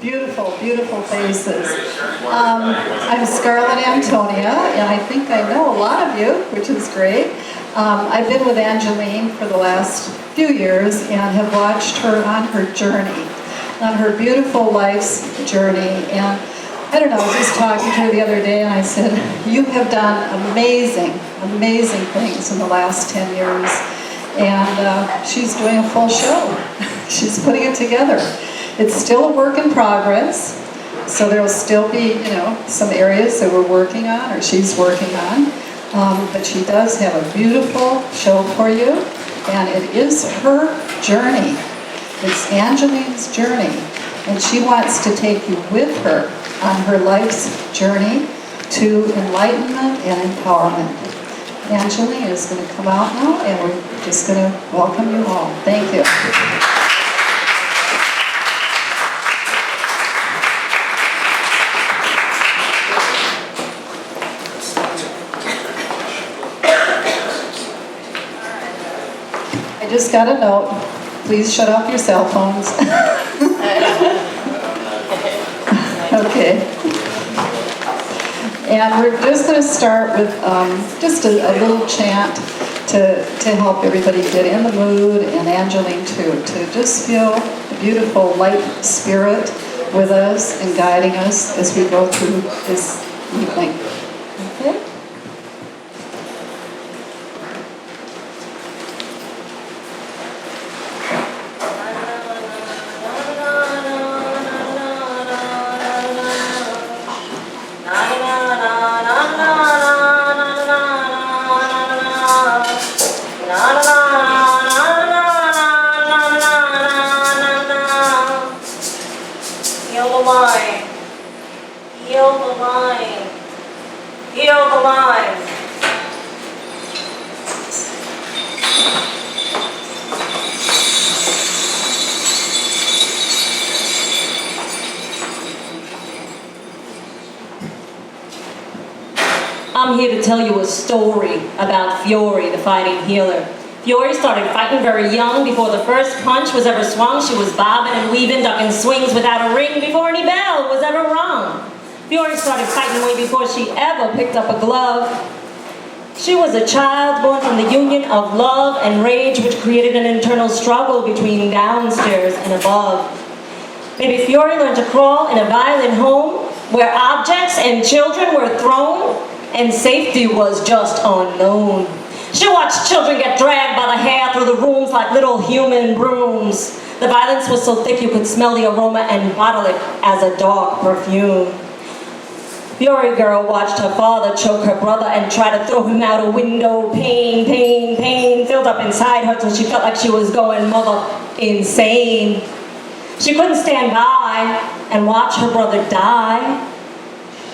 Beautiful, beautiful faces. I'm Scarlett Antonia, and I think I know a lot of you, which is great. I've been with Angeline for the last few years and have watched her on her journey, on her beautiful life's journey. And I don't know, I was just talking to her the other day and I said, you have done amazing, amazing things in the last 10 years. And she's doing a full show. She's putting it together. It's still a work in progress, so there'll still be, some areas that we're working on, or she's working on. But she does have a beautiful show for you, and it is her journey. It's Angeline's journey, and she wants to take you with her on her life's journey to enlightenment and empowerment. Angeline is going to come out now, and we're just going to welcome you all. Thank you. I just got a note. Please shut off your cell phones. Okay. And we're just going to start with just a little chant to help everybody get in the mood, and Angeline too, to just feel the beautiful light spirit with us and guiding us as we go through this evening. Okay? I'm here to tell you a story about Fiore, the fighting healer. Fiore started fighting very young. Before the first punch was ever swung, she was bobbing and weaving, ducking swings without a ring before any bell was ever rung. Fiore started fighting way before she ever picked up a glove. She was a child born from the union of love and rage, which created an internal struggle between downstairs and above. Maybe Fiore learned to crawl in a violent home where objects and children were thrown and safety was just unknown. She watched children get dragged by the hair through the rooms like little human brooms. The violence was so thick you could smell the aroma and bottle it as a dark perfume. Fiore girl watched her father choke her brother and try to throw him out a window. Pain, pain, pain filled up inside her till she felt like she was going mother insane. She couldn't stand by and watch her brother die.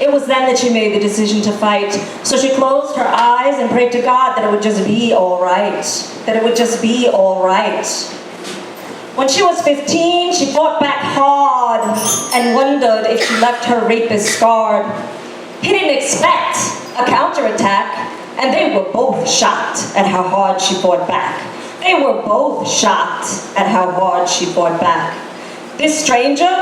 It was then that she made the decision to fight. So she closed her eyes and prayed to God that it would just be all right. That it would just be all right. When she was 15, she fought back hard and wondered if she left her rapist scarred. He didn't expect a counterattack, and they were both shocked at how hard she fought back. They were both shocked at how hard she fought back. This stranger,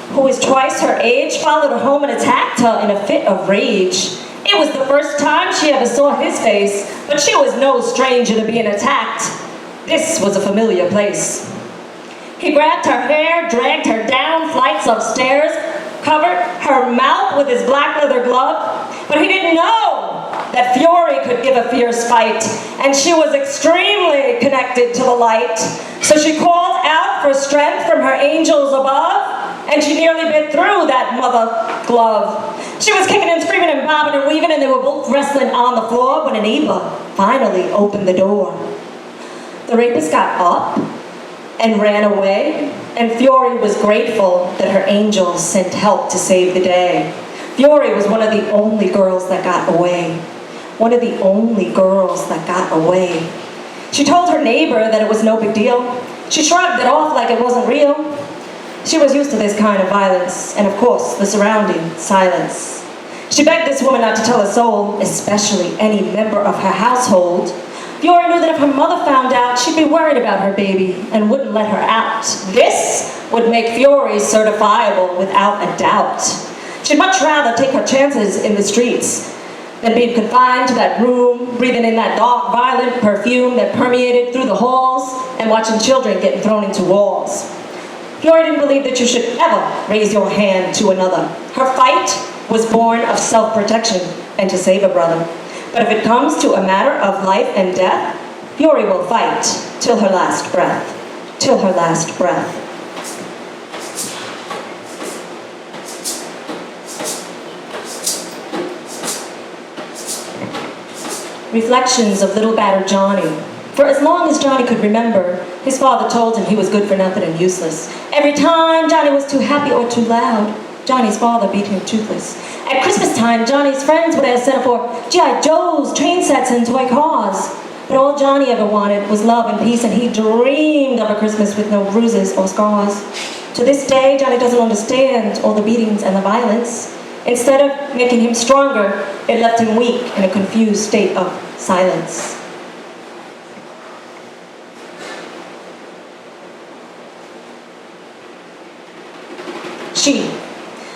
who was twice her age, followed her home and attacked her in a fit of rage. It was the first time she ever saw his face, but she was no stranger to being attacked. This was a familiar place. He grabbed her hair, dragged her down flights of stairs, covered her mouth with his black leather glove, but he didn't know that Fiore could give a fierce fight, and she was extremely connected to the light. So she called out for strength from her angels above, and she nearly bit through that mother glove. She was kicking and screaming and bobbing and weaving, and they were both wrestling on the floor when a neighbor finally opened the door. The rapist got up and ran away, and Fiore was grateful that her angels sent help to save the day. Fiore was one of the only girls that got away. One of the only girls that got away. She told her neighbor that it was no big deal. She shrugged it off like it wasn't real. She was used to this kind of violence, and of course, the surrounding silence. She begged this woman not to tell a soul, especially any member of her household. Fiore knew that if her mother found out, she'd be worried about her baby and wouldn't let her out. This would make Fiore certifiable without a doubt. She'd much rather take her chances in the streets than being confined to that room, breathing in that dark, violent perfume that permeated through the halls, and watching children getting thrown into walls. Fiore didn't believe that you should ever raise your hand to another. Her fight was born of self-protection and to save a brother. But if it comes to a matter of life and death, Fiore will fight till her last breath. Till her last breath. Reflections of little battered Johnny. For as long as Johnny could remember, his father told him he was good for nothing and useless. Every time Johnny was too happy or too loud, Johnny's father beat him toothless. At Christmas time, Johnny's friends would ask Santa for G.I. Joes, train sets, and toy cars. But all Johnny ever wanted was love and peace, and he dreamed of a Christmas with no bruises or scars. To this day, Johnny doesn't understand all the beatings and the violence. Instead of making him stronger, it left him weak in a confused state of silence.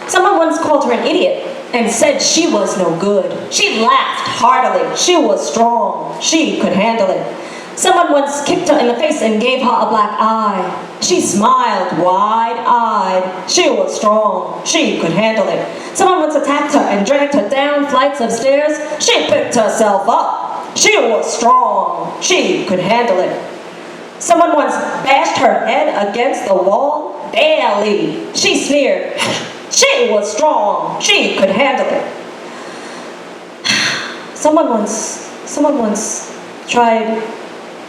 Someone once called her an idiot and said she was no good. She laughed heartily. She was strong. She could handle it. Someone once kicked her in the face and gave her a black eye. She smiled wide-eyed. She was strong. She could handle it. Someone once attacked her and dragged her down flights of stairs. She picked herself up. She was strong. She could handle it. Someone once bashed her head against the wall. Barely. She sneered. She was strong. She could handle it. Someone once tried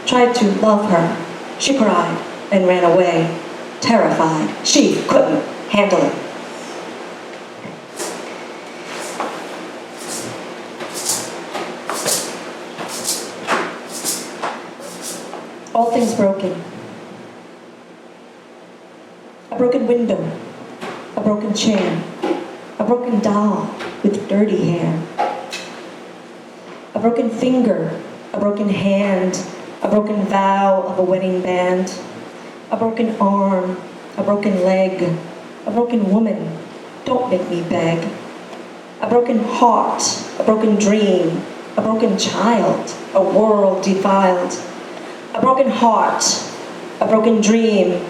to love her. She cried and ran away, terrified. She couldn't handle it. All things broken. A broken window, a broken chair, a broken doll with dirty hair, a broken finger, a broken hand, a broken vow of a wedding band, a broken arm, a broken leg, a broken woman, don't make me beg, a broken heart, a broken dream, a broken child, a world defiled, a broken heart, a broken dream,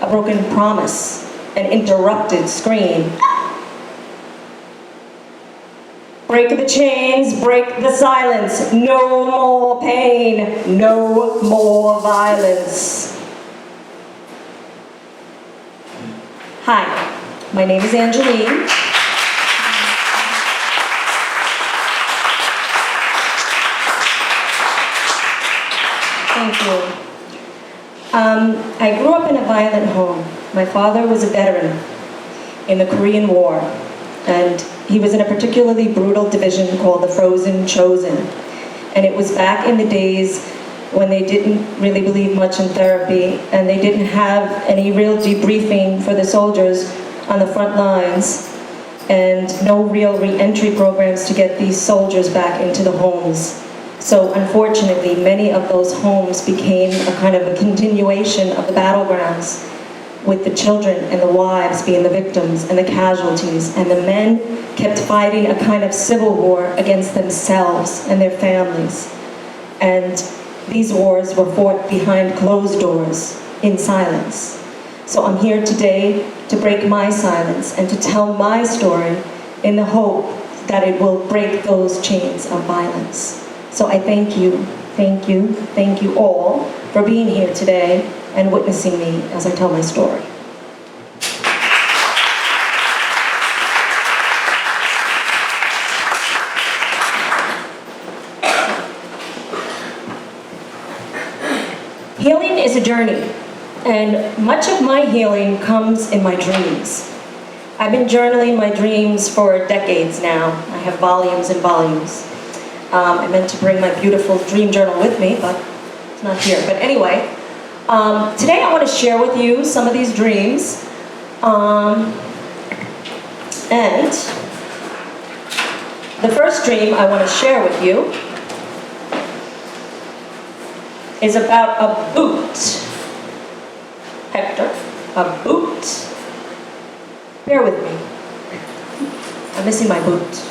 a broken promise, an interrupted scream. Break the chains, break the silence, no more pain, no more violence. Hi, my name is Angeline. Thank you. I grew up in a violent home. My father was a veteran in the Korean War, and he was in a particularly brutal division called the Frozen Chosen. And it was back in the days when they didn't really believe much in therapy, and they didn't have any real debriefing for the soldiers on the front lines, and no real re-entry programs to get these soldiers back into the homes. So unfortunately, many of those homes became a kind of a continuation of the battlegrounds, with the children and the wives being the victims and the casualties, and the men kept fighting a kind of civil war against themselves and their families. And these wars were fought behind closed doors, in silence. So I'm here today to break my silence and to tell my story in the hope that it will break those chains of violence. So I thank you all for being here today and witnessing me as I tell my story. Healing is a journey, and much of my healing comes in my dreams. I've been journaling my dreams for decades now. I have volumes and volumes. I meant to bring my beautiful dream journal with me, but it's not here. But anyway, today I want to share with you some of these dreams. And the first dream I want to share with you is about a boot. Hector, a boot. Bear with me. I'm missing my boot.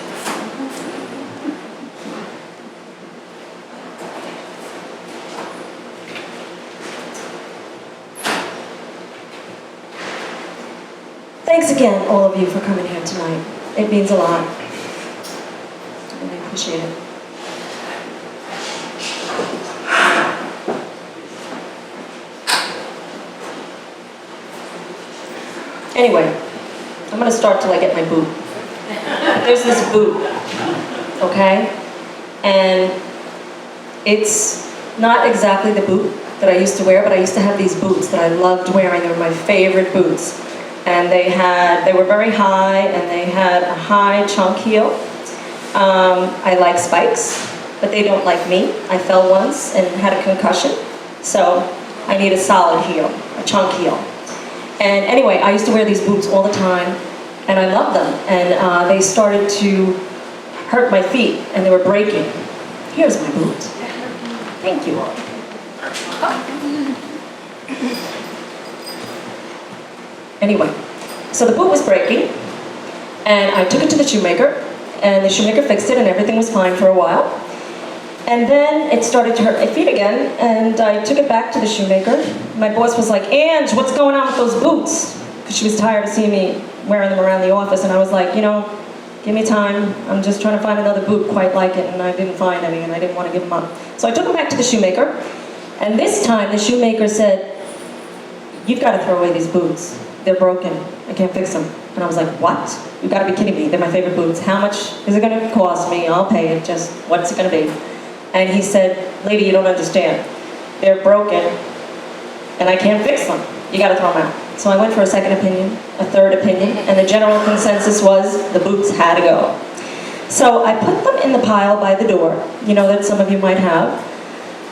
Thanks again, all of you, for coming here tonight. It means a lot. I really appreciate it. Anyway, I'm going to start till I get my boot. There's this boot, okay? And it's not exactly the boot that I used to wear, but I used to have these boots that I loved wearing. They were my favorite boots. And they were very high, and they had a high chunk heel. I like spikes, but they don't like me. I fell once and had a concussion, so I need a solid heel, a chunk heel. And anyway, I used to wear these boots all the time, and I loved them. And they started to hurt my feet, and they were breaking. Here's my boot. Thank you. Anyway, so the boot was breaking, and I took it to the shoemaker, and the shoemaker fixed it, and everything was fine for a while. And then it started to hurt my feet again, and I took it back to the shoemaker. My boss was like, "Ange, what's going on with those boots?" Because she was tired of seeing me wearing them around the office, and I was like, give me time. I'm just trying to find another boot quite like it, and I didn't find any, and I didn't want to give them up. So I took them back to the shoemaker, and this time the shoemaker said, "You've got to throw away these boots. They're broken. I can't fix them." And I was like, "What? You've got to be kidding me. They're my favorite boots. How much is it going to cost me? I'll pay it. Just what's it going to be?" And he said, "Lady, you don't understand. They're broken, and I can't fix them. You got to throw them out." So I went for a second opinion, a third opinion, and the general consensus was the boots had to go. So I put them in the pile by the door, that some of you might have,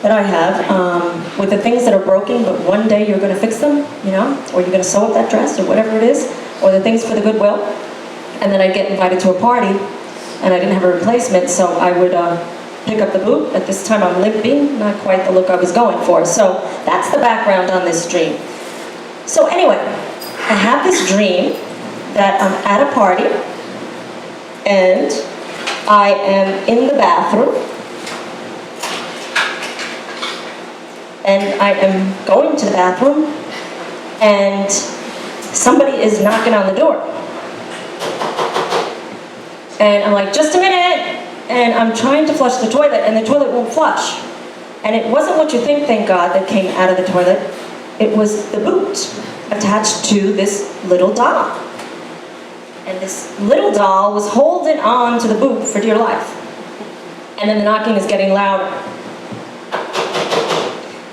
that I have, with the things that are broken, but one day you're going to fix them, or you're going to sew up that dress, or whatever it is, or the things for the Goodwill. And then I'd get invited to a party, and I didn't have a replacement, so I would pick up the boot. At this time I'm limping, not quite the look I was going for. So that's the background on this dream. So anyway, I have this dream that I'm at a party, and I am in the bathroom, and I am going to the bathroom, and somebody is knocking on the door. And I'm like, "Just a minute!" And I'm trying to flush the toilet, and the toilet won't flush. And it wasn't what you think, thank God, that came out of the toilet. It was the boot attached to this little doll. And this little doll was holding on to the boot for dear life. And then the knocking is getting louder.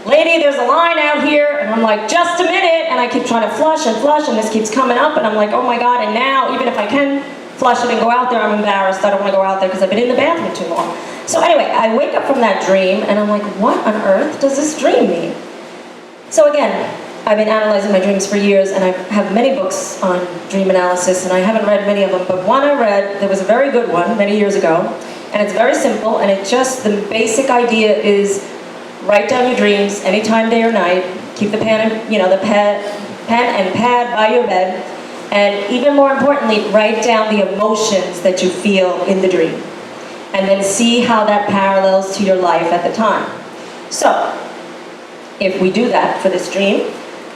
"Lady, there's a line out here." And I'm like, "Just a minute." And I keep trying to flush, and this keeps coming up, and I'm like, "Oh my God," and now, even if I can flush it and go out there, I'm embarrassed. I don't want to go out there because I've been in the bathroom too long. So anyway, I wake up from that dream, and I'm like, what on earth does this dream mean? So again, I've been analyzing my dreams for years, and I have many books on dream analysis, and I haven't read many of them, but one I read, there was a very good one many years ago, and it's very simple, and the basic idea is write down your dreams anytime, day or night, keep the pen and pad by your bed, and even more importantly, write down the emotions that you feel in the dream, and then see how that parallels to your life at the time. So, if we do that for this dream,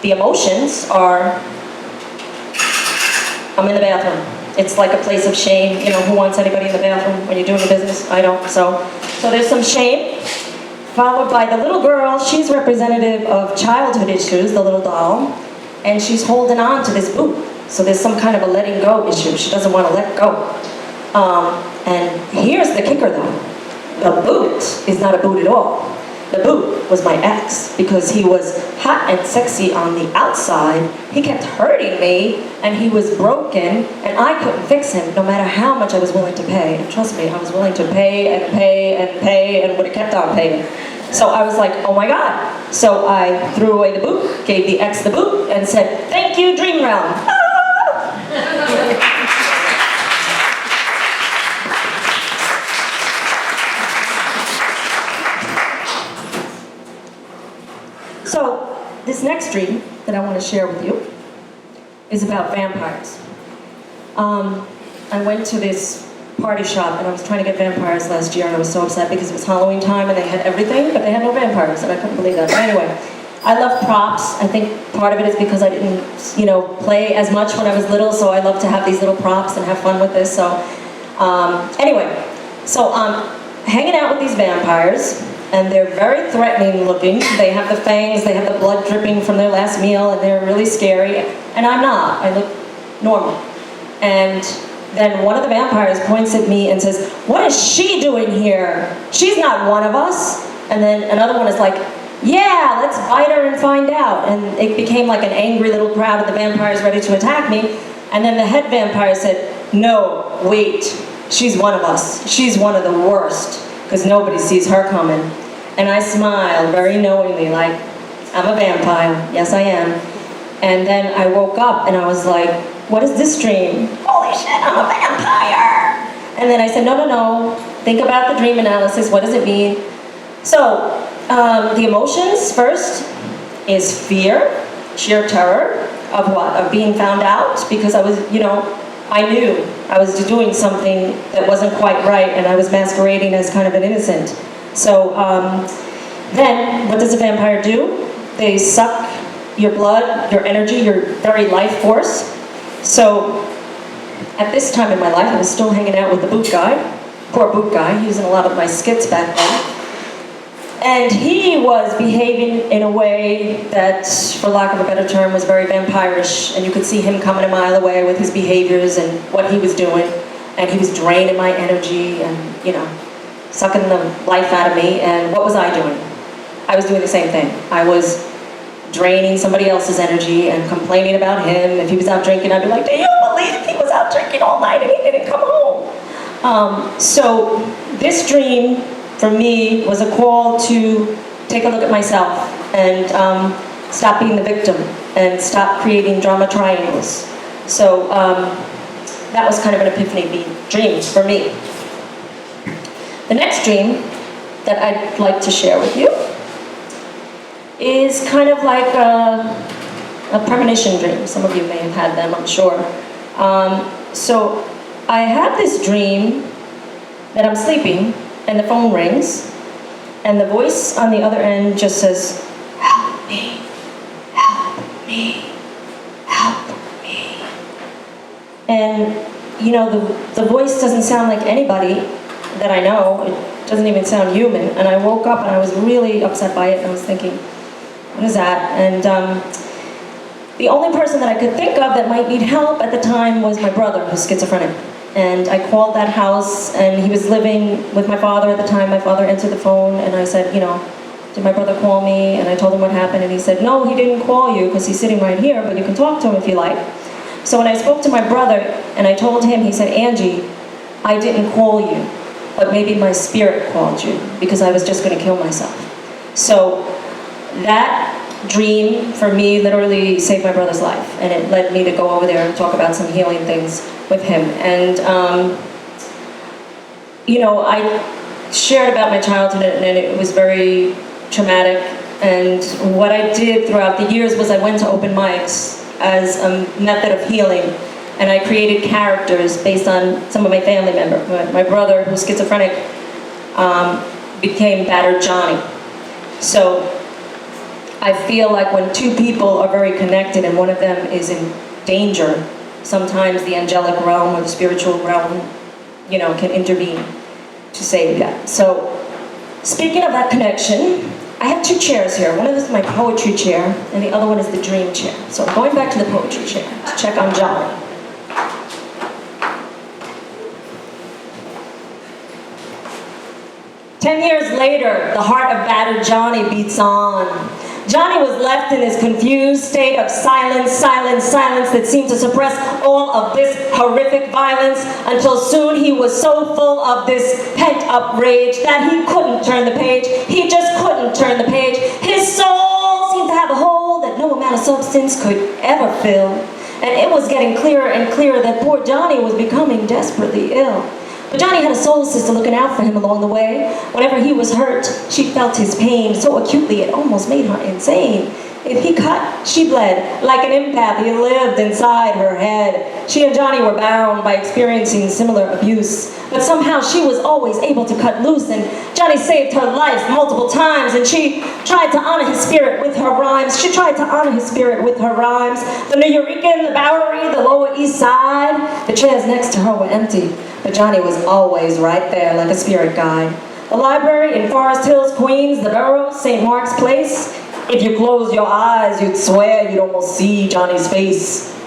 the emotions are, I'm in the bathroom. It's like a place of shame. Who wants anybody in the bathroom when you're doing the business? I don't. So there's some shame, followed by the little girl. She's representative of childhood issues, the little doll, and she's holding on to this boot. So there's some kind of a letting go issue. She doesn't want to let go. And here's the kicker though. The boot is not a boot at all. The boot was my ex, because he was hot and sexy on the outside. He kept hurting me, and he was broken, and I couldn't fix him no matter how much I was willing to pay. And trust me, I was willing to pay and pay and pay, and would have kept on paying. So I was like, oh my God. So I threw away the boot, gave the ex the boot, and said, "Thank you, Dream Realm." next dream that I want to share with you is about vampires. I went to this party shop and I was trying to get vampires last year, and I was so upset because it was Halloween time and they had everything, but they had no vampires, and I couldn't believe that. But anyway, I love props. I think part of it is because I didn't, play as much when I was little, so I love to have these little props and have fun with this. So anyway, so I'm hanging out with these vampires, and they're very threatening looking. They have the fangs, they have the blood dripping from their last meal, and they're really scary. And I'm not. I look normal. And then one of the vampires points at me and says, "What is she doing here? She's not one of us." And then another one is like, "Yeah, let's bite her and find out." And it became like an angry little crowd of the vampires ready to attack me. And then the head vampire said, "No, wait, she's one of us. She's one of the worst, because nobody sees her coming." And I smiled very knowingly, like, I'm a vampire. Yes, I am. And then I woke up and I was like, what is this dream? Holy shit, I'm a vampire! And then I said, no, think about the dream analysis. What does it mean? So, the emotions first is fear, sheer terror of what? Of being found out, because I was, I knew I was doing something that wasn't quite right, and I was masquerading as kind of an innocent. So then what does a vampire do? They suck your blood, your energy, your very life force. So at this time in my life, I was still hanging out with the boot guy. Poor boot guy, he was in a lot of my skits back then. And he was behaving in a way that, for lack of a better term, was very vampirish. And you could see him coming a mile away with his behaviors and what he was doing. And he was draining my energy and, sucking the life out of me. And what was I doing? I was doing the same thing. I was draining somebody else's energy and complaining about him. If he was out drinking, I'd be like, "Do you believe he was out drinking all night and he didn't come home?" So this dream, for me, was a call to take a look at myself and stop being the victim and stop creating drama triangles. So that was kind of an epiphany dream for me. The next dream that I'd like to share with you is kind of like a premonition dream. Some of you may have had them, I'm sure. So I had this dream that I'm sleeping, and the phone rings, and the voice on the other end just says, "Help me, help me, help me." And, the voice doesn't sound like anybody that I know. It doesn't even sound human. And I woke up and I was really upset by it, and I was thinking, what is that? And the only person that I could think of that might need help at the time was my brother, who's schizophrenic. And I called that house, and he was living with my father at the time. My father answered the phone, and I said, "Did my brother call me?" And I told him what happened, and he said, "No, he didn't call you because he's sitting right here, but you can talk to him if you like." So when I spoke to my brother and I told him, he said, "Angie, I didn't call you, but maybe my spirit called you because I was just going to kill myself." So that dream for me literally saved my brother's life, and it led me to go over there and talk about some healing things with him. And I shared about my childhood, and it was very traumatic. And what I did throughout the years was I went to open mics as a method of healing, and I created characters based on some of my family members. My brother, who's schizophrenic, became Battered Johnny. So I feel like when two people are very connected and one of them is in danger, sometimes the angelic realm or the spiritual realm, can intervene to save that. So, speaking of that connection, I have two chairs here. One of them is my poetry chair, and the other one is the dream chair. So I'm going back to the poetry chair to check on Johnny. 10 years later, the heart of battered Johnny beats on. Johnny was left in this confused state of silence that seemed to suppress all of this horrific violence until soon he was so full of this pent-up rage that he couldn't turn the page. He just couldn't turn the page. His soul seemed to have a hole that no amount of substance could ever fill. And it was getting clearer and clearer that poor Johnny was becoming desperately ill. But Johnny had a soul sister looking out for him along the way. Whenever he was hurt, she felt his pain so acutely it almost made her insane. If he cut, she bled. Like an empath, he lived inside her head. She and Johnny were bound by experiencing similar abuse. But somehow she was always able to cut loose, and Johnny saved her life multiple times, and she tried to honor his spirit with her rhymes. She tried to honor his spirit with her rhymes. The Nuyorican, the Bowery, the Lower East Side. The chairs next to her were empty, but Johnny was always right there like a spirit guide. The library in Forest Hills, Queens, the Borough, St. Mark's Place. If you closed your eyes, you'd swear you'd almost see Johnny's face.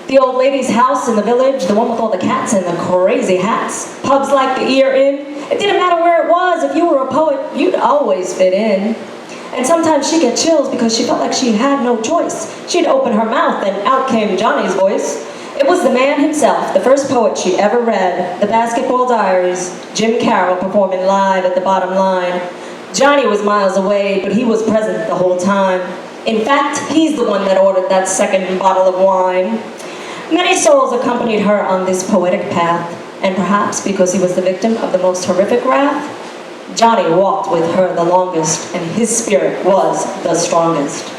The old lady's house in the village, the one with all the cats and the crazy hats. Pubs like the Ear Inn. It didn't matter where it was. If you were a poet, you'd always fit in. And sometimes she'd get chills because she felt like she had no choice. She'd open her mouth and out came Johnny's voice. It was the man himself, the first poet she ever read, the Basketball Diaries, Jim Carroll performing live at the bottom line. Johnny was miles away, but he was present the whole time. In fact, he's the one that ordered that second bottle of wine. Many souls accompanied her on this poetic path, and perhaps because he was the victim of the most horrific wrath, Johnny walked with her the longest, and his spirit was the strongest.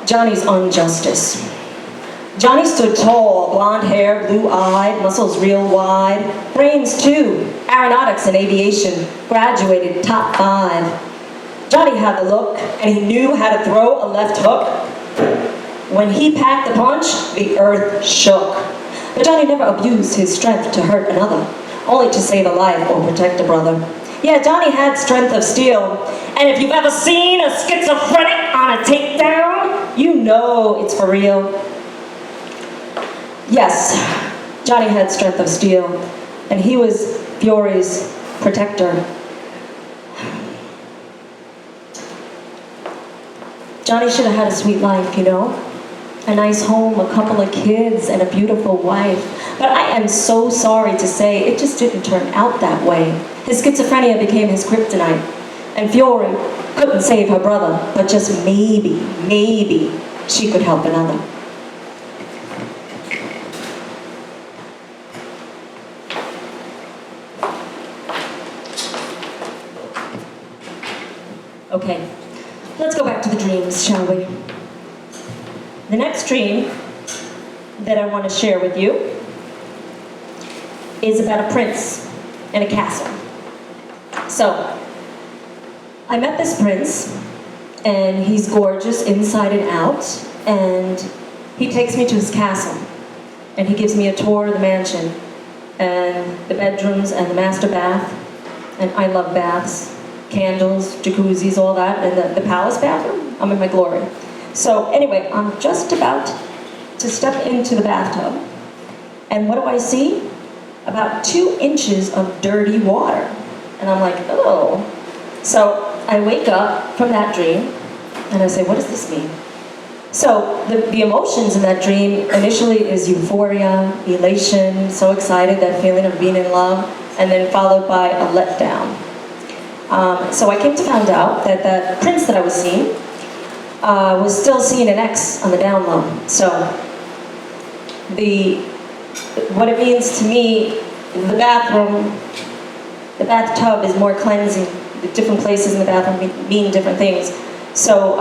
Johnny's injustice. Johnny stood tall, blonde hair, blue-eyed, muscles real wide, brains too, aeronautics and aviation, graduated top 5. Johnny had the look, and he knew how to throw a left hook. When he packed the punch, the earth shook. But Johnny never abused his strength to hurt another, only to save a life or protect a brother. Yeah, Johnny had strength of steel, and if you've ever seen a schizophrenic on a takedown, you know it's for real. Yes, Johnny had strength of steel, and he was Fiore's protector. Johnny should have had a sweet life, you know? A nice home, a couple of kids, and a beautiful wife. But I am so sorry to say it just didn't turn out that way. His schizophrenia became his kryptonite, and Fiore couldn't save her brother, but just maybe she could help another. Okay, let's go back to the dreams, shall we? The next dream that I want to share with you is about a prince in a castle. So, I met this prince, and he's gorgeous inside and out, and he takes me to his castle, and he gives me a tour of the mansion, and the bedrooms, and the master bath, and I love baths. Candles, jacuzzis, all that, and the palace bathroom. I'm in my glory. So anyway, I'm just about to step into the bathtub, and what do I see? About 2 inches of dirty water. And I'm like, oh. So I wake up from that dream, and I say, what does this mean? So the emotions in that dream initially is euphoria, elation, so excited, that feeling of being in love, and then followed by a letdown. So I came to find out that that prince that I was seeing was still seeing an ex on the down low. So what it means to me, the bathtub is more cleansing. The different places in the bathroom mean different things. So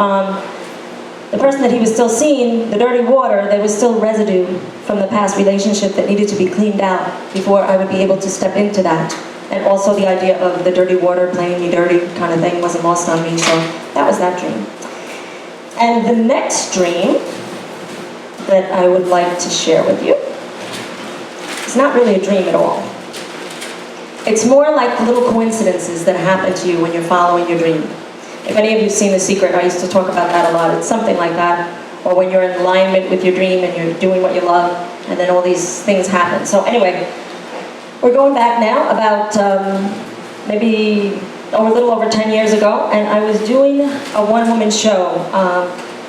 the person that he was still seeing, the dirty water, there was still residue from the past relationship that needed to be cleaned out before I would be able to step into that. And also the idea of the dirty water playing me dirty kind of thing wasn't lost on me, so that was that dream. And the next dream that I would like to share with you is not really a dream at all. It's more like little coincidences that happen to you when you're following your dream. If any of you have seen The Secret, I used to talk about that a lot. It's something like that. Or when you're in alignment with your dream and you're doing what you love, and then all these things happen. So anyway, we're going back now about maybe a little over 10 years ago, and I was doing a one-woman show,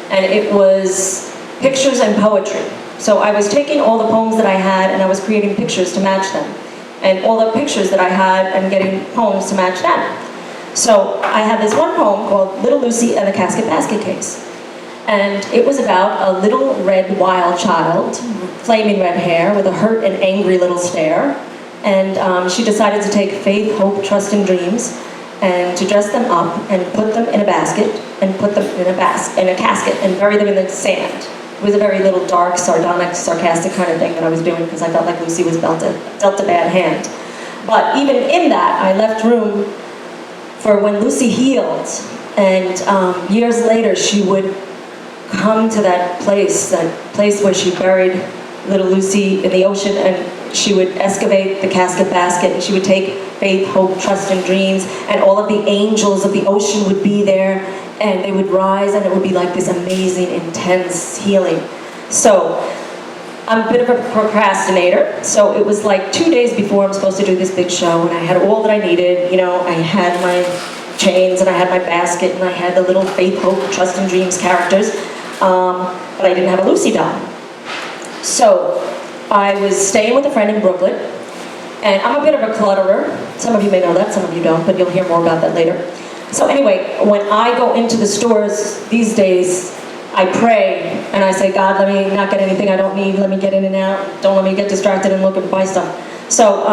and it was pictures and poetry. So I was taking all the poems that I had, and I was creating pictures to match them. And all the pictures that I had, and getting poems to match them. So I had this one poem called Little Lucy and the Casket Basket Case. And it was about a little red wild child, flaming red hair, with a hurt and angry little stare. And she decided to take faith, hope, trust, and dreams, and to dress them up and put them in a basket, and put them in a casket, and bury them in the sand. It was a very little dark, sardonic, sarcastic kind of thing that I was doing because I felt like Lucy was dealt a bad hand. But even in that, I left room for when Lucy healed, and years later she would come to that place where she buried little Lucy in the ocean, and she would excavate the casket basket, and she would take faith, hope, trust, and dreams, and all of the angels of the ocean would be there, and they would rise, and it would be like this amazing, intense healing. So I'm a bit of a procrastinator, so it was like 2 days before I'm supposed to do this big show, and I had all that I needed. You know, I had my chains, and I had my basket, and I had the little faith, hope, trust, and dreams characters, but I didn't have a Lucy doll. So I was staying with a friend in Brooklyn, and I'm a bit of a clutterer. Some of you may know that, some of you don't, but you'll hear more about that later. So anyway, when I go into the stores these days, I pray, and I say, God, let me not get anything I don't need, let me get in and out, don't let me get distracted and look and buy stuff. So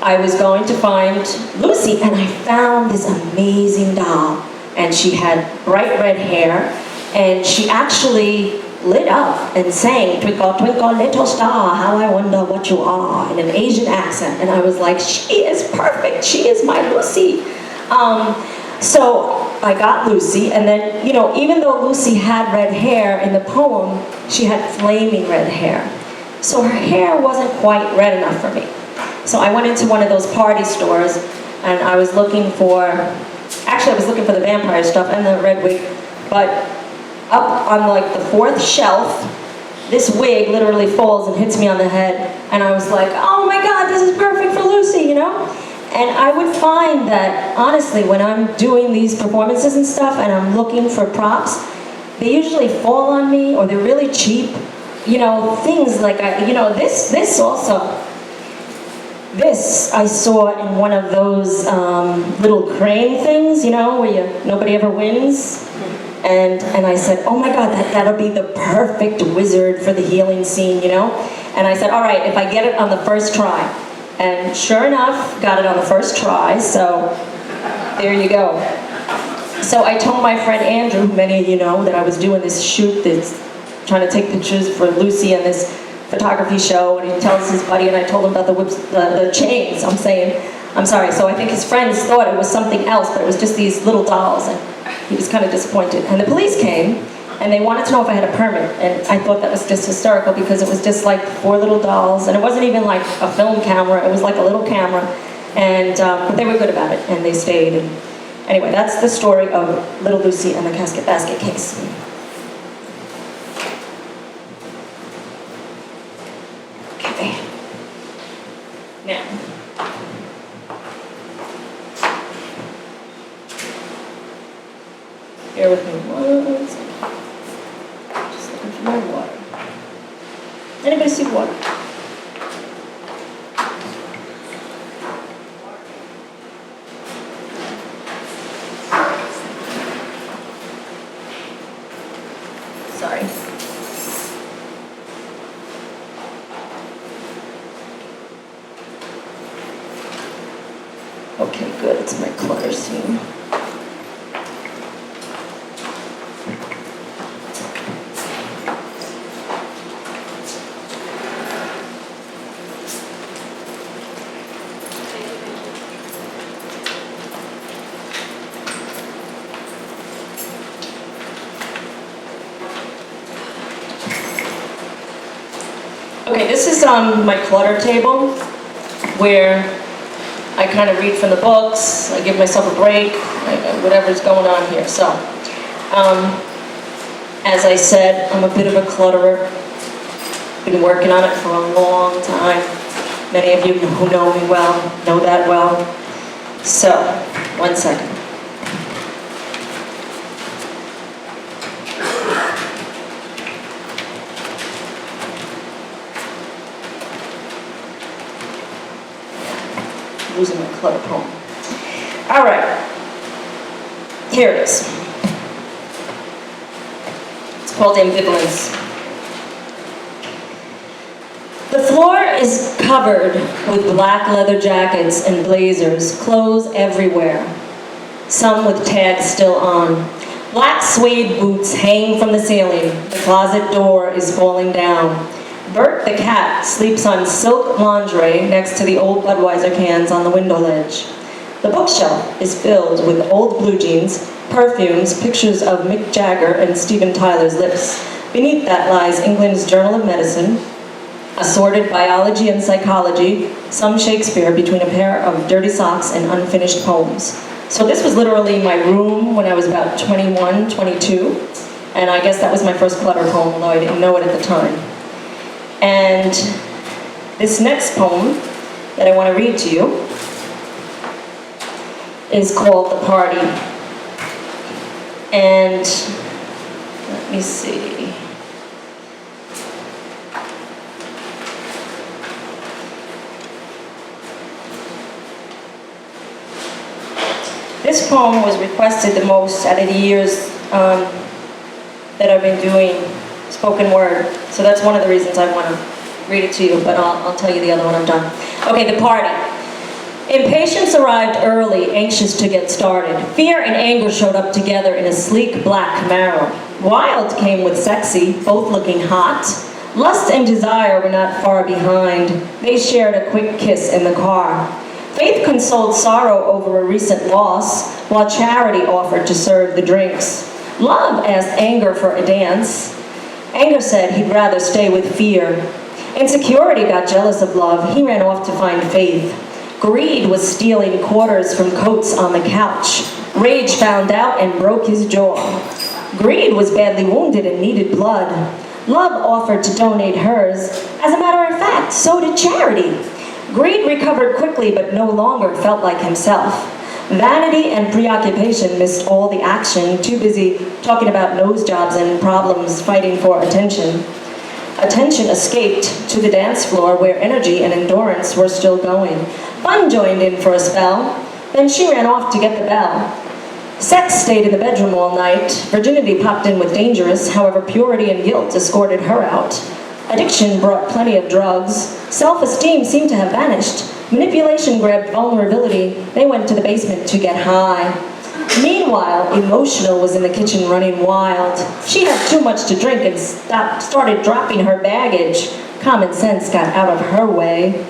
I was going to find Lucy, and I found this amazing doll, and she had bright red hair, and she actually lit up and sang, "Twinkle, twinkle, little star, how I wonder what you are," in an Asian accent. And I was like, she is perfect, she is my Lucy. So I got Lucy, and then, you know, even though Lucy had red hair in the poem, she had flaming red hair. So her hair wasn't quite red enough for me. So I went into one of those party stores, and I was looking for, actually I was looking for the vampire stuff and the red wig, but up on like the fourth shelf, this wig literally falls and hits me on the head, and I was like, oh my God, this is perfect for Lucy, you know? And I would find that, honestly, when I'm doing these performances and stuff, and I'm looking for props, they usually fall on me, or they're really cheap. You know, things like, this I saw in one of those little crane things, you know, where nobody ever wins. And I said, oh my God, that'll be the perfect wizard for the healing scene, you know? And I said, all right, if I get it on the first try. And sure enough, got it on the first try, so there you go. So I told my friend Andrew, who many of you know, that I was doing this shoot that's trying to take pictures for Lucy and this photography show, and he tells his buddy, and I told him about the chains. I'm sorry, so I think his friends thought it was something else, but it was just these little dolls, and he was kind of disappointed. And the police came, and they wanted to know if I had a permit, and I thought that was just hysterical because it was just like 4 little dolls, and it wasn't even like a film camera, it was like a little camera, and but they were good about it, and they stayed. And anyway, that's the story of Little Lucy and the casket basket case. Okay. Now, bear with me 1 second. Just looking for my water. Anybody see water? Sorry. Okay, good. It's my clutter scene. Okay, this is my clutter table, where I kind of read from the books, I give myself a break, whatever's going on here. So, as I said, I'm a bit of a clutterer. Been working on it for a long time. Many of you who know me well know that well. So, 1 second. Losing my clutter poem. All right, here it is. It's called Ambivalence. The floor is covered with black leather jackets and blazers, clothes everywhere, some with tags still on. Black suede boots hang from the ceiling. The closet door is falling down. Bert the cat sleeps on silk lingerie next to the old Budweiser cans on the window ledge. The bookshelf is filled with old blue jeans, perfumes, pictures of Mick Jagger and Steven Tyler's lips. Beneath that lies England's Journal of Medicine, assorted biology and psychology, some Shakespeare between a pair of dirty socks and unfinished poems. So this was literally my room when I was about 21, 22, and I guess that was my first clutter poem, although I didn't know it at the time. And this next poem that I want to read to you is called The Party. And let me see. This poem was requested the most out of the years that I've been doing spoken word. So that's one of the reasons I want to read it to you, but I'll tell you the other one I'm done. Okay, The Party. Impatience arrived early, anxious to get started. Fear and anger showed up together in a sleek black Camaro. Wild came with sexy, both looking hot. Lust and desire were not far behind. They shared a quick kiss in the car. Faith consoled sorrow over a recent loss, while charity offered to serve the drinks. Love asked anger for a dance. Anger said he'd rather stay with fear. Insecurity got jealous of love. He ran off to find faith. Greed was stealing quarters from coats on the couch. Rage found out and broke his jaw. Greed was badly wounded and needed blood. Love offered to donate hers. As a matter of fact, so did charity. Greed recovered quickly but no longer felt like himself. Vanity and preoccupation missed all the action, too busy talking about nose jobs and problems, fighting for attention. Attention escaped to the dance floor where energy and endurance were still going. Fun joined in for a spell, then she ran off to get the bell. Sex stayed in the bedroom all night. Virginity popped in with dangerous, however purity and guilt escorted her out. Addiction brought plenty of drugs. Self-esteem seemed to have vanished. Manipulation grabbed vulnerability. They went to the basement to get high. Meanwhile, emotional was in the kitchen running wild. She had too much to drink and started dropping her baggage. Common sense got out of her way.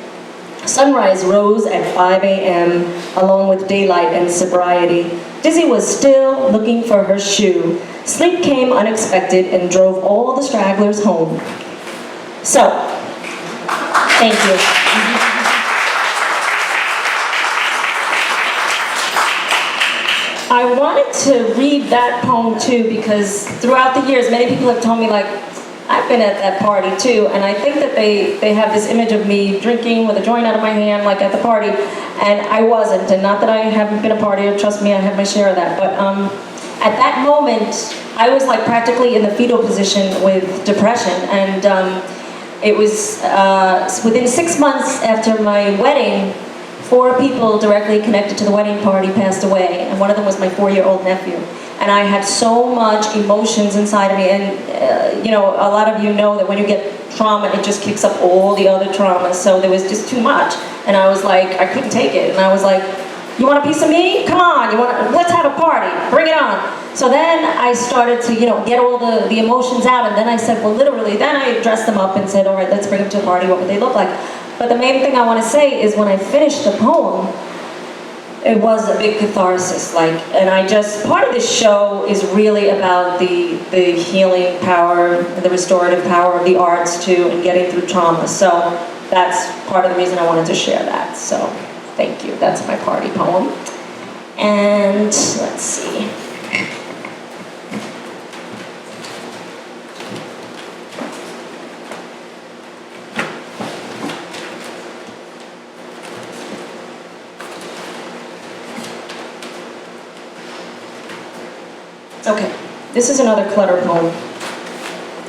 Sunrise rose at 5 a.m. along with daylight and sobriety. Dizzy was still looking for her shoe. Sleep came unexpected and drove all the stragglers home. So, thank you. I wanted to read that poem too because throughout the years, many people have told me, like, I've been at that party too, and I think that they have this image of me drinking with a joint out of my hand, like at the party, and I wasn't. And not that I haven't been a partier, trust me, I have my share of that. But at that moment, I was like practically in the fetal position with depression, and it was within 6 months after my wedding, 4 people directly connected to the wedding party passed away, and one of them was my 4-year-old nephew. And I had so much emotions inside of me, and you know, a lot of you know that when you get trauma, it just kicks up all the other traumas, so there was just too much. And I was like, I couldn't take it, and I was like, you want a piece of me? Come on, let's have a party, bring it on. So then I started to, you know, get all the emotions out, and then I said, well, literally, then I dressed them up and said, all right, let's bring them to a party, what would they look like? But the main thing I want to say is when I finished the poem, it was a big catharsis, part of this show is really about the healing power, the restorative power of the arts too, and getting through trauma. So that's part of the reason I wanted to share that. So thank you. That's my party poem. And let's see. Okay, this is another clutter poem.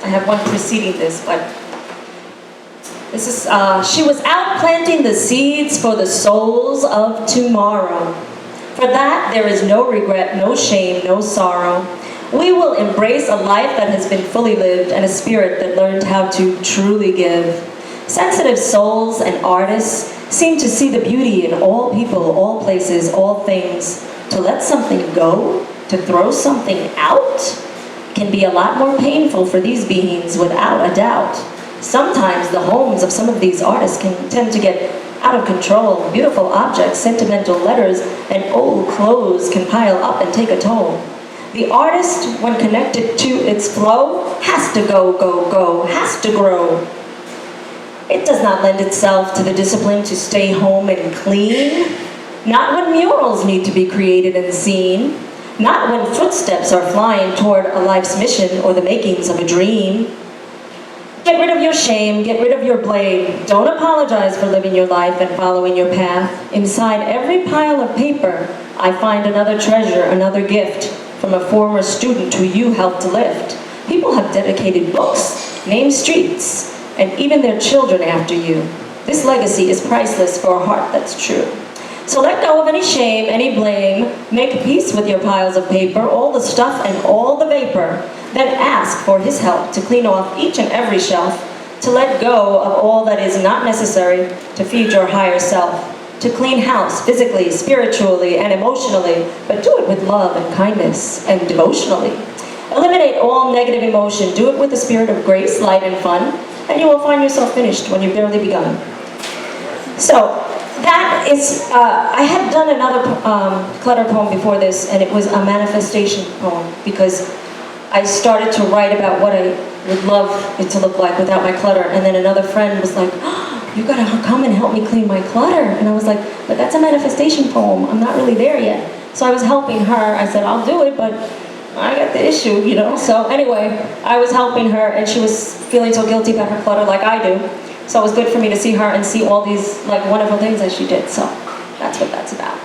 I have one preceding this, but this is, she was out planting the seeds for the souls of tomorrow. For that, there is no regret, no shame, no sorrow. We will embrace a life that has been fully lived and a spirit that learned how to truly give. Sensitive souls and artists seem to see the beauty in all people, all places, all things. To let something go, to throw something out, can be a lot more painful for these beings without a doubt. Sometimes the homes of some of these artists can tend to get out of control. Beautiful objects, sentimental letters, and old clothes can pile up and take a toll. The artist, when connected to its flow, has to go, go, go, has to grow. It does not lend itself to the discipline to stay home and clean. Not when murals need to be created and seen. Not when footsteps are flying toward a life's mission or the makings of a dream. Get rid of your shame, get rid of your blame. Don't apologize for living your life and following your path. Inside every pile of paper, I find another treasure, another gift from a former student who you helped to lift. People have dedicated books, named streets, and even their children after you. This legacy is priceless for a heart that's true. So let go of any shame, any blame. Make peace with your piles of paper, all the stuff and all the vapor. Then ask for his help to clean off each and every shelf, to let go of all that is not necessary to feed your higher self, to clean house physically, spiritually, and emotionally, but do it with love and kindness and devotionally. Eliminate all negative emotion. Do it with a spirit of grace, light, and fun, and you will find yourself finished when you've barely begun. So, that is, I had done another clutter poem before this, and it was a manifestation poem, because I started to write about what I would love it to look like without my clutter, and then another friend was like, oh, you gotta come and help me clean my clutter. And I was like, but that's a manifestation poem, I'm not really there yet. So I was helping her. I said, I'll do it, but I got the issue, you know? So anyway, I was helping her, and she was feeling so guilty about her clutter like I do. So it was good for me to see her and see all these like wonderful things that she did. So that's what that's about.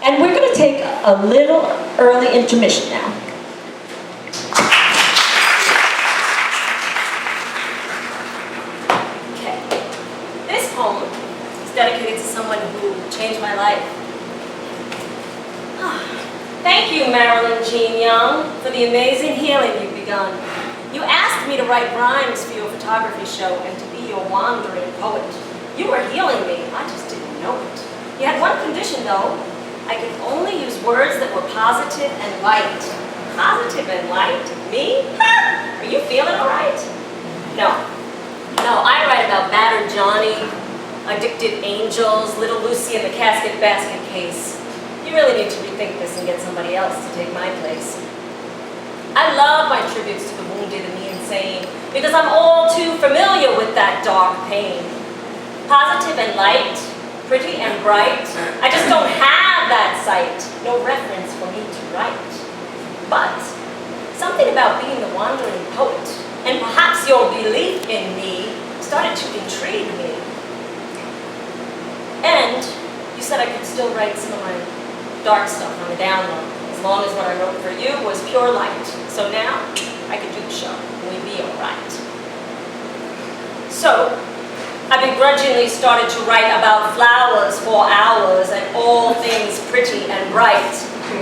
And we're gonna take a little early intermission now. Okay. This poem is dedicated to someone who changed my life. Thank you, Marilyn Jean Young, for the amazing healing you've begun. You asked me to write rhymes for your photography show and to be your wandering poet. You were healing me, I just didn't know it. You had one condition though. I could only use words that were positive and light. Positive and light? Me? Ha! Are you feeling all right? No. No, I write about battered Johnny, addicted angels, little Lucy in the casket basket case. You really need to rethink this and get somebody else to take my place. I love my tributes to the wounded and the insane because I'm all too familiar with that dark pain. Positive and light, pretty and bright. I just don't have that sight, no reference for me to write. But something about being the wandering poet and perhaps your belief in me started to intrigue me. And you said I could still write some of my dark stuff on the down low, as long as what I wrote for you was pure light. So now, I could do the show, and we'd be all right. So, I begrudgingly started to write about flowers for hours and all things pretty and bright.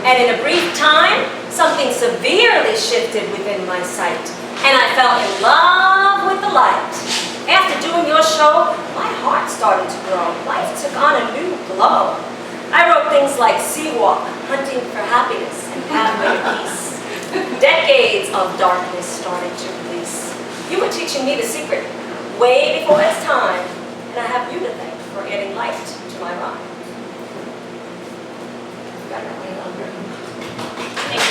And in a brief time, something severely shifted within my sight, and I fell in love with the light. After doing your show, my heart started to grow. Life took on a new glow. I wrote things like Seawalk, Hunting for Happiness, and Pathway to Peace. Decades of darkness started to release. You were teaching me the secret way before its time, and I have you to thank for adding light to my rhyme. Thank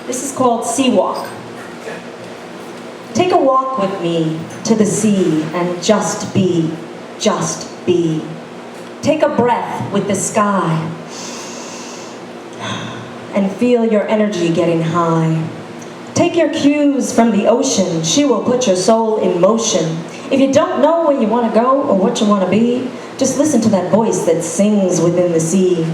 you. This is called Seawalk. Take a walk with me to the sea and just be, just be. Take a breath with the sky and feel your energy getting high. Take your cues from the ocean. She will put your soul in motion. If you don't know where you want to go or what you want to be, just listen to that voice that sings within the sea.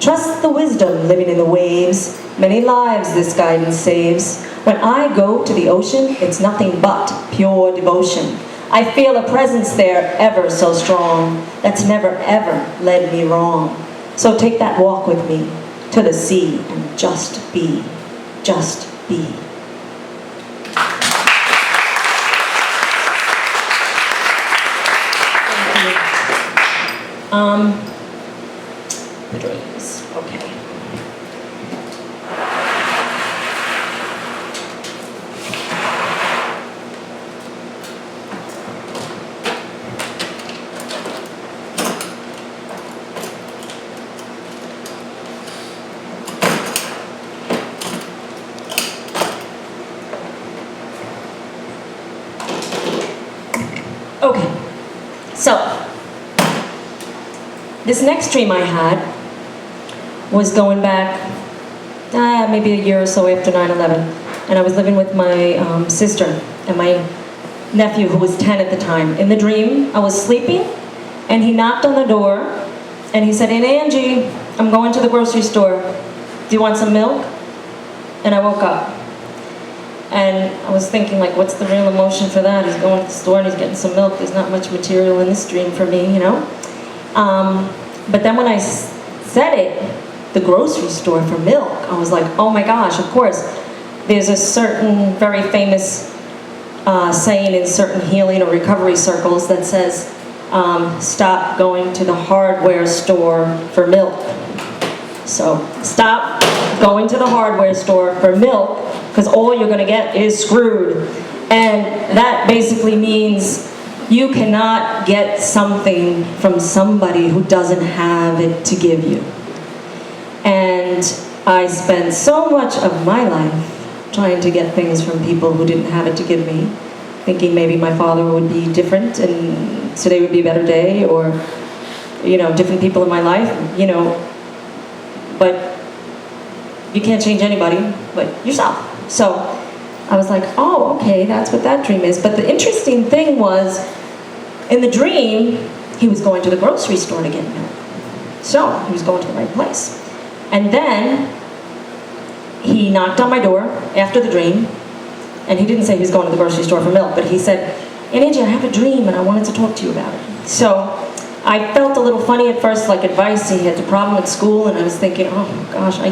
Trust the wisdom living in the waves. Many lives this guidance saves. When I go to the ocean, it's nothing but pure devotion. I feel a presence there ever so strong that's never ever led me wrong. So take that walk with me to the sea and just be, just be. Um, the dreams, okay. Okay, so this next dream I had was going back maybe a year or so after 9/11, and I was living with my sister and my nephew who was 10 at the time. In the dream, I was sleeping, and he knocked on the door, and he said, "Aunt Angie, I'm going to the grocery store. Do you want some milk?" And I woke up. And I was thinking, like, what's the real emotion for that? He's going to the store and he's getting some milk. There's not much material in this dream for me, you know? But then when I said it, the grocery store for milk, I was like, oh my gosh, of course. There's a certain very famous saying in certain healing or recovery circles that says, stop going to the hardware store for milk. So stop going to the hardware store for milk, because all you're going to get is screwed. And that basically means you cannot get something from somebody who doesn't have it to give you. And I spent so much of my life trying to get things from people who didn't have it to give me, thinking maybe my father would be different and today would be a better day, or, you know, different people in my life, you know. But you can't change anybody but yourself. So I was like, oh, okay, that's what that dream is. But the interesting thing was, in the dream, he was going to the grocery store to get milk. So he was going to the right place. And then he knocked on my door after the dream, and he didn't say he was going to the grocery store for milk, but he said, "Aunt Angie, I have a dream and I wanted to talk to you about it." So I felt a little funny at first, like advice. He had a problem at school, and I was thinking, oh gosh, I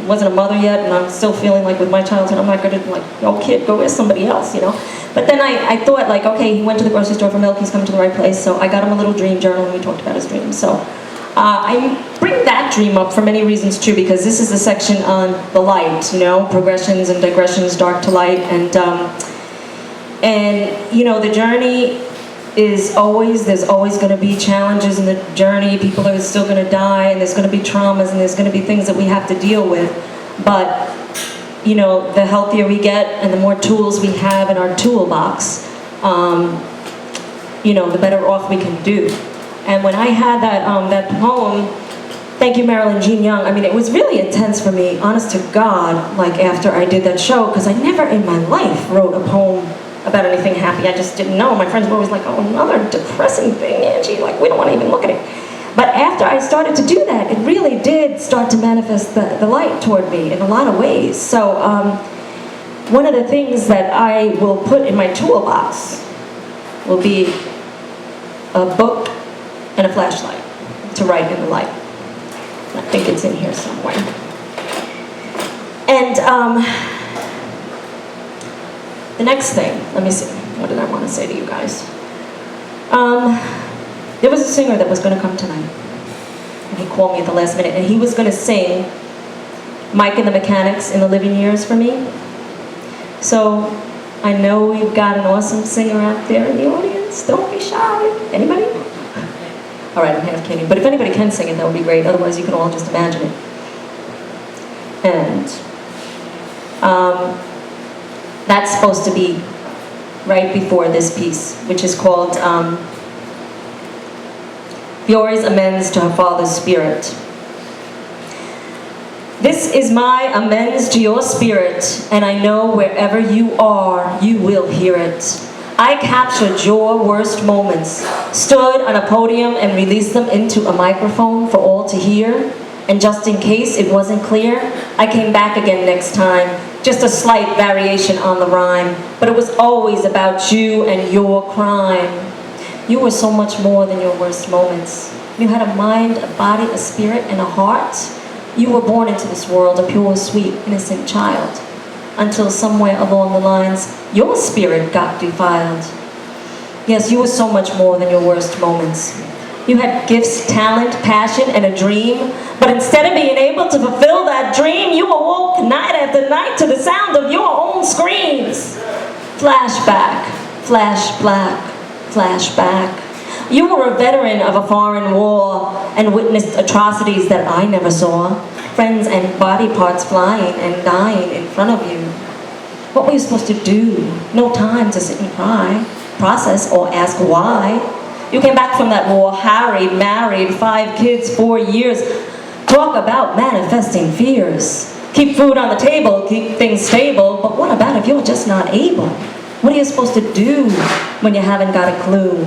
wasn't a mother yet, and I'm still feeling like with my childhood, I'm not going to, like, oh kid, go ask somebody else, you know. But then I thought, like, okay, he went to the grocery store for milk, he's coming to the right place, so I got him a little dream journal, and we talked about his dreams. So I bring that dream up for many reasons too, because this is a section on the light, you know, progressions and digressions, dark to light, and you know, the journey is always, there's always going to be challenges in the journey. People are still going to die, and there's going to be traumas, and there's going to be things that we have to deal with. But, you know, the healthier we get and the more tools we have in our toolbox, you know, the better off we can do. And when I had that poem, thank you, Marilyn Jean Young, I mean, it was really intense for me, honest to God, like after I did that show, because I never in my life wrote a poem about anything happy. I just didn't know. My friends were always like, oh, another depressing thing, Angie, like, we don't want to even look at it. But after I started to do that, it really did start to manifest the light toward me in a lot of ways. So one of the things that I will put in my toolbox will be a book and a flashlight to write in the light. I think it's in here somewhere. And the next thing, let me see, what did I want to say to you guys? There was a singer that was going to come tonight, and he called me at the last minute, and he was going to sing Mike and the Mechanics in the Living Years for me. So I know we've got an awesome singer out there in the audience. Don't be shy. Anybody? All right, I'm half kidding. But if anybody can sing it, that would be great. Otherwise, you can all just imagine it. And that's supposed to be right before this piece, which is called Fiori's Amends to Her Father's Spirit. This is my amends to your spirit, and I know wherever you are, you will hear it. I captured your worst moments, stood on a podium and released them into a microphone for all to hear, and just in case it wasn't clear, I came back again next time, just a slight variation on the rhyme, but it was always about you and your crime. You were so much more than your worst moments. You had a mind, a body, a spirit, and a heart. You were born into this world a pure, sweet, innocent child, until somewhere along the lines, your spirit got defiled. Yes, you were so much more than your worst moments. You had gifts, talent, passion, and a dream. But instead of being able to fulfill that dream, you awoke night after night to the sound of your own screams. Flashback, flashback, flashback. You were a veteran of a foreign war and witnessed atrocities that I never saw. Friends and body parts flying and dying in front of you. What were you supposed to do? No time to sit and cry, process, or ask why. You came back from that war, harried, married, 5 kids, 4 years. Talk about manifesting fears. Keep food on the table, keep things stable, but what about if you're just not able? What are you supposed to do when you haven't got a clue?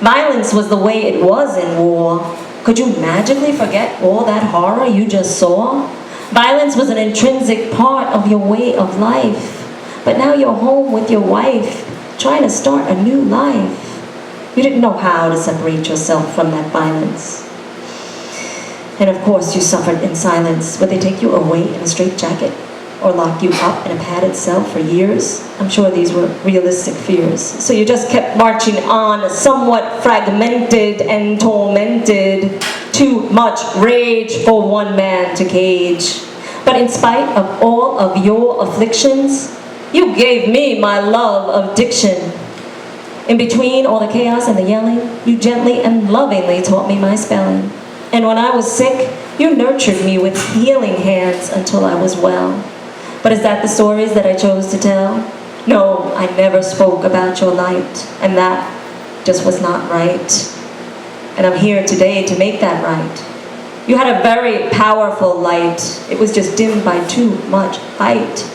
Violence was the way it was in war. Could you magically forget all that horror you just saw? Violence was an intrinsic part of your way of life. But now you're home with your wife, trying to start a new life. You didn't know how to separate yourself from that violence. And of course you suffered in silence. Would they take you away in a straitjacket? Or lock you up in a padded cell for years? I'm sure these were realistic fears. So you just kept marching on, somewhat fragmented and tormented. Too much rage for one man to cage. But in spite of all of your afflictions, you gave me my love of diction. In between all the chaos and the yelling, you gently and lovingly taught me my spelling. And when I was sick, you nurtured me with healing hands until I was well. But is that the stories that I chose to tell? No, I never spoke about your light, and that just was not right. And I'm here today to make that right. You had a very powerful light. It was just dimmed by too much light.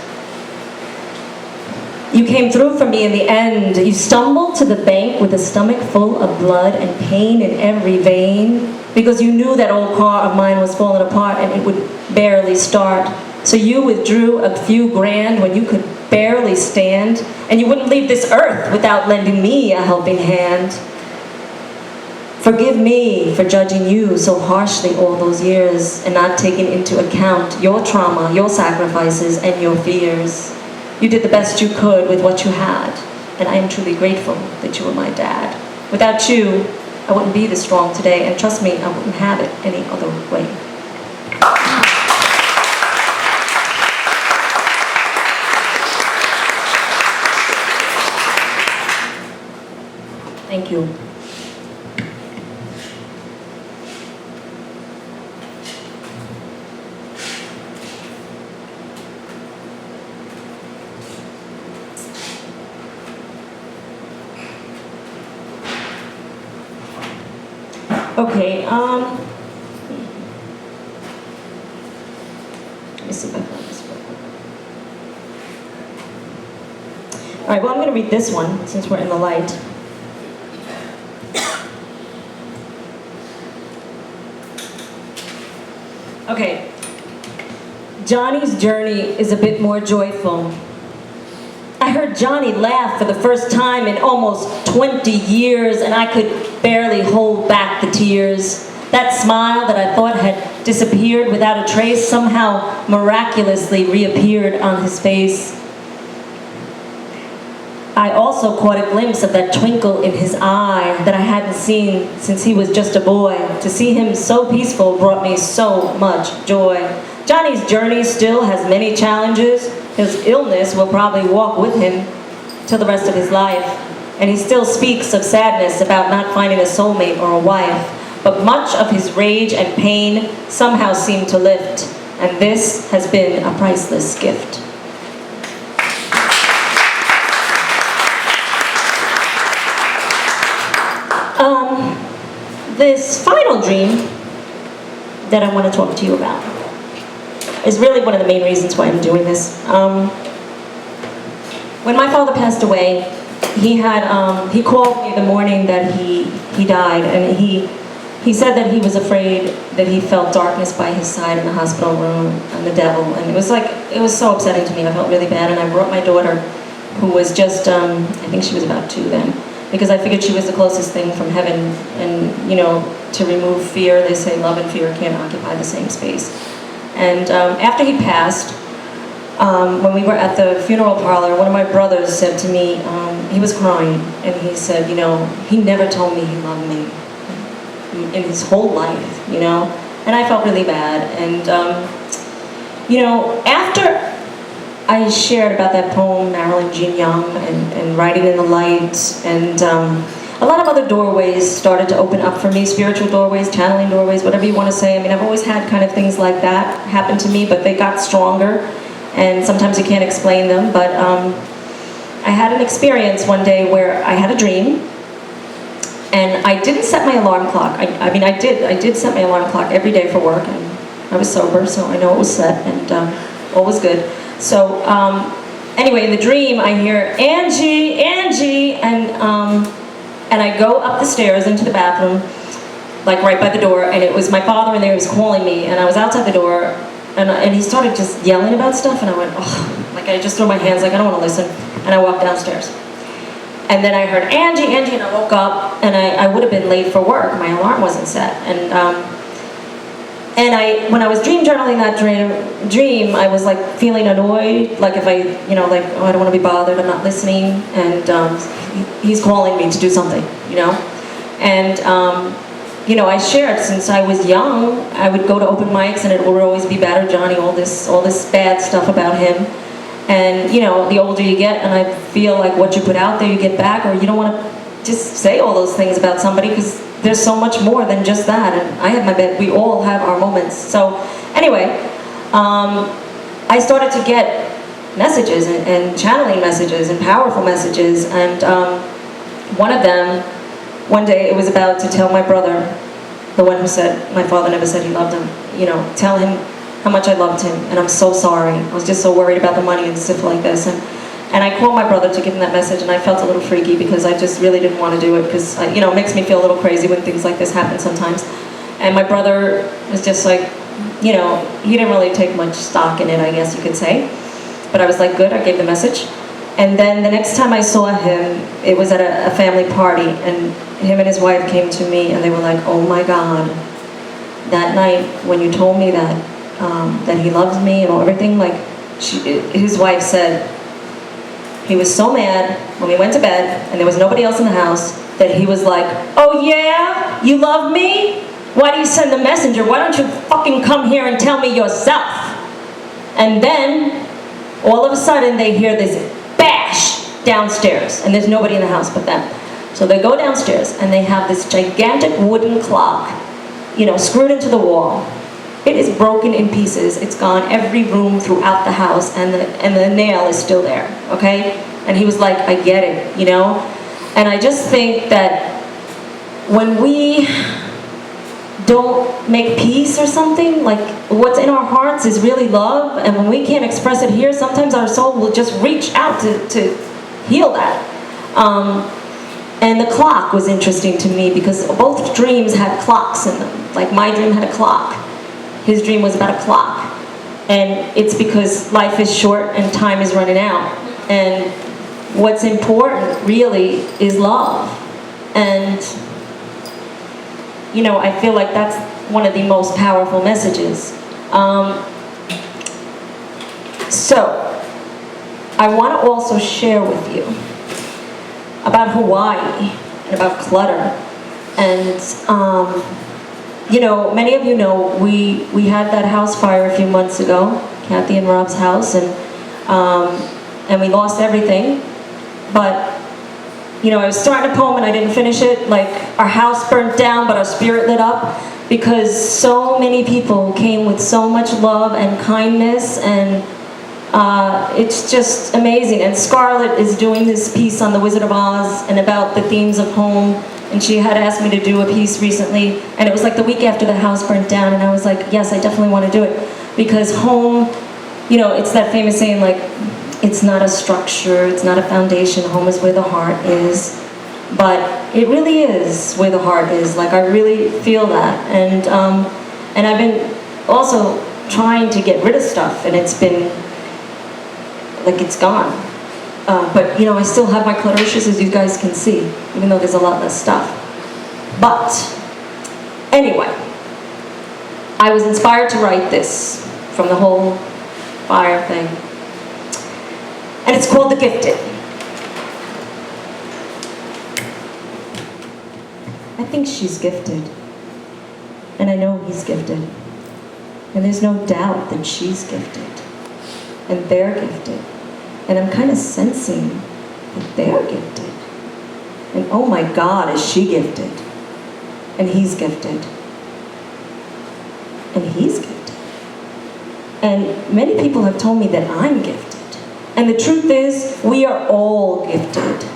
You came through for me in the end. You stumbled to the bank with a stomach full of blood and pain in every vein because you knew that old car of mine was falling apart and it would barely start. So you withdrew a few grand when you could barely stand, and you wouldn't leave this earth without lending me a helping hand. Forgive me for judging you so harshly all those years and not taking into account your trauma, your sacrifices, and your fears. You did the best you could with what you had, and I am truly grateful that you were my dad. Without you, I wouldn't be this strong today, and trust me, I wouldn't have it any other way. Thank you. Okay, let me see if I found this book. All right, well, I'm going to read this one since we're in the light. Okay, Johnny's journey is a bit more joyful. I heard Johnny laugh for the first time in almost 20 years, and I could barely hold back the tears. That smile that I thought had disappeared without a trace somehow miraculously reappeared on his face. I also caught a glimpse of that twinkle in his eye that I hadn't seen since he was just a boy. To see him so peaceful brought me so much joy. Johnny's journey still has many challenges. His illness will probably walk with him till the rest of his life. And he still speaks of sadness about not finding a soulmate or a wife. But much of his rage and pain somehow seemed to lift. And this has been a priceless gift. This final dream that I want to talk to you about is really one of the main reasons why I'm doing this. When my father passed away, he called me the morning that he died, and he said that he was afraid, that he felt darkness by his side in the hospital room and the devil, and it was so upsetting to me. I felt really bad, and I brought my daughter, who was just, I think she was about 2 then, because I figured she was the closest thing from heaven, and to remove fear, they say love and fear can't occupy the same space. And after he passed, when we were at the funeral parlor, one of my brothers said to me, he was crying, and he said, he never told me he loved me. in his whole life, you know? And I felt really bad. And, you know, after I shared about that poem, Marilyn Jean Young, and Writing in the Light, and a lot of other doorways started to open up for me, spiritual doorways, channeling doorways, whatever you want to say. I mean, I've always had kind of things like that happen to me, but they got stronger, and sometimes you can't explain them. But I had an experience one day where I had a dream, and I didn't set my alarm clock. I mean, I did set my alarm clock every day for work, and I was sober, so I know it was set, and all was good. So anyway, in the dream, I hear, Angie, Angie, and I go up the stairs into the bathroom, like right by the door, and it was my father in there. He was calling me, and I was outside the door, and he started just yelling about stuff, and I went, oh, like I just threw my hands, like I don't want to listen, and I walked downstairs. And then I heard, Angie, Angie, and I woke up, and I would have been late for work. My alarm wasn't set, and when I was dream journaling that dream, I was like feeling annoyed, like if I, you know, like, oh, I don't want to be bothered, I'm not listening, and he's calling me to do something, you know? And, you know, I shared, since I was young, I would go to open mics and it would always be Bad or Johnny, all this bad stuff about him. And, you know, the older you get, and I feel like what you put out there, you get back, or you don't want to just say all those things about somebody, because there's so much more than just that. And I have my bed, we all have our moments. So anyway, I started to get messages and channeling messages and powerful messages. And one of them, one day, it was about to tell my brother, the one who said, my father never said he loved him, you know, tell him how much I loved him, and I'm so sorry. I was just so worried about the money and stuff like this. And I called my brother to give him that message, and I felt a little freaky because I just really didn't want to do it, because, you know, it makes me feel a little crazy when things like this happen sometimes. And my brother was just like, you know, he didn't really take much stock in it, I guess you could say. But I was like, good, I gave the message. And then the next time I saw him, it was at a family party, and him and his wife came to me, and they were like, oh my God, that night when you told me that he loves me and everything, like, his wife said, he was so mad when we went to bed and there was nobody else in the house that he was like, oh yeah, you love me? Why do you send the messenger? Why don't you fucking come here and tell me yourself? And then, all of a sudden, they hear this bash downstairs, and there's nobody in the house but them. So they go downstairs, and they have this gigantic wooden clock, you know, screwed into the wall. It is broken in pieces. It's gone every room throughout the house, and the nail is still there, okay? And he was like, I get it, you know? And I just think that when we don't make peace or something, like what's in our hearts is really love, and when we can't express it here, sometimes our soul will just reach out to heal that. And the clock was interesting to me because both dreams had clocks in them. Like my dream had a clock. His dream was about a clock. And it's because life is short and time is running out. And what's important really is love. And, you know, I feel like that's one of the most powerful messages. So, I want to also share with you about Hawaii and about clutter. And, you know, many of you know we had that house fire a few months ago, Kathy and Rob's house, and we lost everything. But, you know, I was starting a poem and I didn't finish it, like our house burnt down but our spirit lit up, because so many people came with so much love and kindness, and it's just amazing. And Scarlett is doing this piece on The Wizard of Oz and about the themes of home. And she had asked me to do a piece recently, and it was like the week after the house burnt down, and I was like, yes, I definitely want to do it. Because home, you know, it's that famous saying, like, it's not a structure, it's not a foundation, home is where the heart is. But it really is where the heart is. Like, I really feel that. And I've been also trying to get rid of stuff, and it's been, like, it's gone. But, you know, I still have my cluttericious, as you guys can see, even though there's a lot less stuff. But, anyway, I was inspired to write this from the whole fire thing. And it's called The Gifted. I think she's gifted. I know he's gifted. And there's no doubt that she's gifted. And they're gifted. And I'm kind of sensing that they're gifted. And oh my God, is she gifted. And he's gifted. And he's gifted. And many people have told me that I'm gifted. And the truth is, we are all gifted.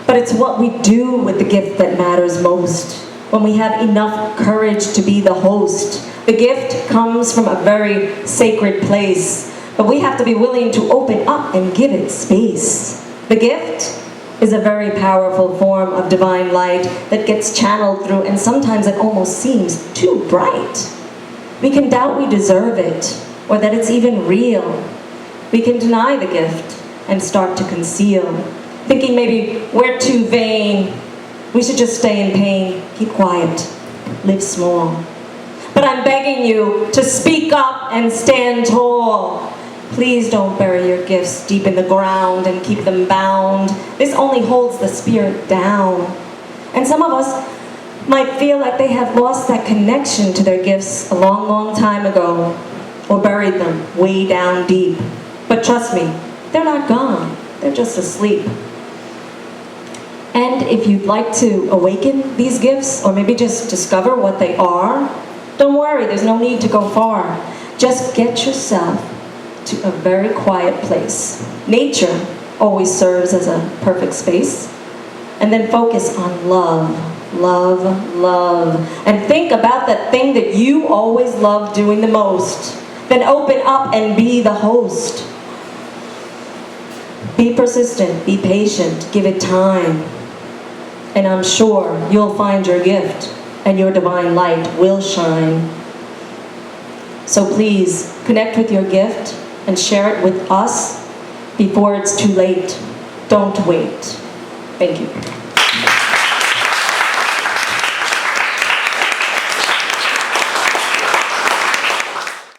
But it's what we do with the gift that matters most. When we have enough courage to be the host. The gift comes from a very sacred place. But we have to be willing to open up and give it space. The gift is a very powerful form of divine light that gets channeled through, and sometimes it almost seems too bright. We can doubt we deserve it, or that it's even real. We can deny the gift and start to conceal, thinking maybe we're too vain, we should just stay in pain, keep quiet, live small. But I'm begging you to speak up and stand tall. Please don't bury your gifts deep in the ground and keep them bound. This only holds the spirit down. And some of us might feel like they have lost that connection to their gifts a long, long time ago, or buried them way down deep. But trust me, they're not gone. They're just asleep. And if you'd like to awaken these gifts, or maybe just discover what they are, don't worry, there's no need to go far. Just get yourself to a very quiet place. Nature always serves as a perfect space. And then focus on love, love, love. And think about that thing that you always love doing the most. Then open up and be the host. Be persistent, be patient, give it time. And I'm sure you'll find your gift and your divine light will shine. So please connect with your gift and share it with us before it's too late. Don't wait. Thank you.